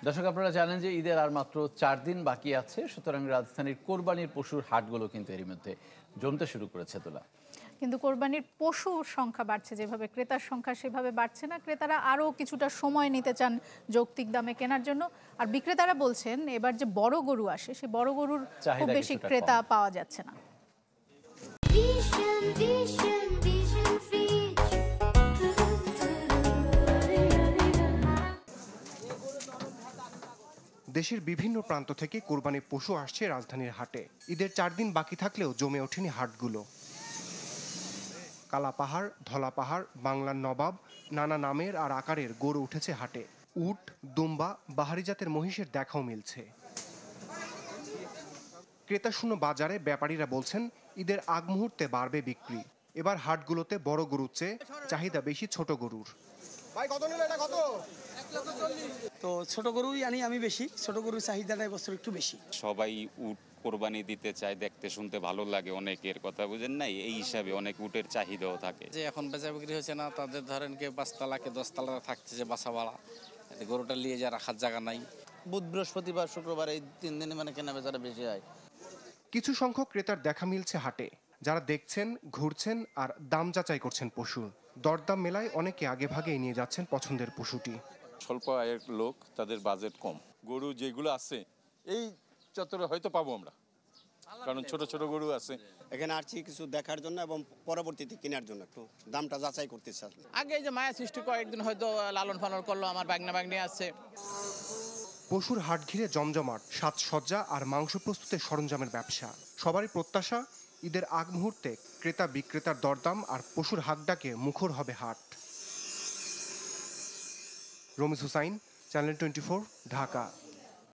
দর্শক, আপনারা জানেন যে ঈদের আর মাত্র 4 দিন বাকি আছে, সুতরাং রাজধানীর কোরবানির পশুর হাটগুলো কিন্তু এরই মধ্যে জমতে শুরু করেছে। তোলা কিন্তু কোরবানির পশুর সংখ্যা বাড়ছে, যেভাবে ক্রেতার সংখ্যা সেভাবে বাড়ছে না। ক্রেতারা আরও কিছুটা সময় নিতে চান যৌক্তিক দামে কেনার জন্য। আর বিক্রেতারা বলছেন এবার যে বড় গরু আসে, সেই বড় গরুর খুব বেশি ক্রেতা পাওয়া যাচ্ছে না। দেশের বিভিন্ন প্রান্ত থেকে কোরবানির পশু আসছে রাজধানীর হাটে। ঈদের 4 দিন বাকি থাকলেও জমে ওঠেনি হাটগুলো। কালা পাহাড়, ধলা পাহাড়, বাংলার নবাব, নানা নামের আর আকারের গরু উঠেছে হাটে। উট, দুম্বা, বাহারি জাতের মহিষের দেখাও মিলছে। ক্রেতাশূন্য বাজারে ব্যাপারীরা বলছেন ঈদের আগ মুহূর্তে বাড়বে বিক্রি। এবার হাটগুলোতে বড় গরুর চেয়ে চাহিদা বেশি ছোট গরুর। তো ছোট গরুই আনি আমি বেশি। ছোট গরুর চাহিদাটা এবছর একটু বেশি। সবাই উট কোরবানি দিতে চায়, দেখতে শুনতে ভালো লাগে অনেকের, কথা বুঝেন নাই, এই হিসাবে অনেক উটের চাহিদাও থাকে। যে এখন বেচা বিক্রি হচ্ছে না, তাদের ধরেন কেউ 5 তলা কে 10 তলা থাকতেছে বাসাওয়ালা, গরুটা নিয়ে যা রাখার জায়গা নাই। বুধ, বৃহস্পতিবার, শুক্রবার এই 3 দিনে মানে কেনা বেচাটা বেশি হয়। কিছু সংখ্যক ক্রেতার দেখা মিলছে হাটে, যারা দেখছেন, ঘুরছেন আর দাম যাচাই করছেন পশুর। দরদাম মেলায় অনেকে আগে ভাগে নিয়ে যাচ্ছেন পছন্দের পশুটি। স্বল্প আয়ের লোক, তাদের বাজেট কম, গরু যেগুলো আছে এই চত্বরে হয়তো পাবো আমরা, কারণ ছোট ছোট গরু আছে। এখানে আসছি কিছু দেখার জন্য এবং পরবর্তীতে কেনার জন্য একটু দামটা যাচাই করতে চাই। আগে যে মায়া সৃষ্টি কয়েকদিন হয়তো লালন পালন করলো, আমার বাগনা আছে। পশুর হাট ঘিরে জমজমাট, সাজসজ্জা আর মাংস প্রস্তুতের সরঞ্জামের ব্যবসা। সবারই প্রত্যাশা ঈদের আগ মুহূর্তে ক্রেতা বিক্রেতার দরদাম আর পশুর হাকডাকে মুখর হবে হাট। রমিজ হুসাইন, চ্যানেল 24, ঢাকা।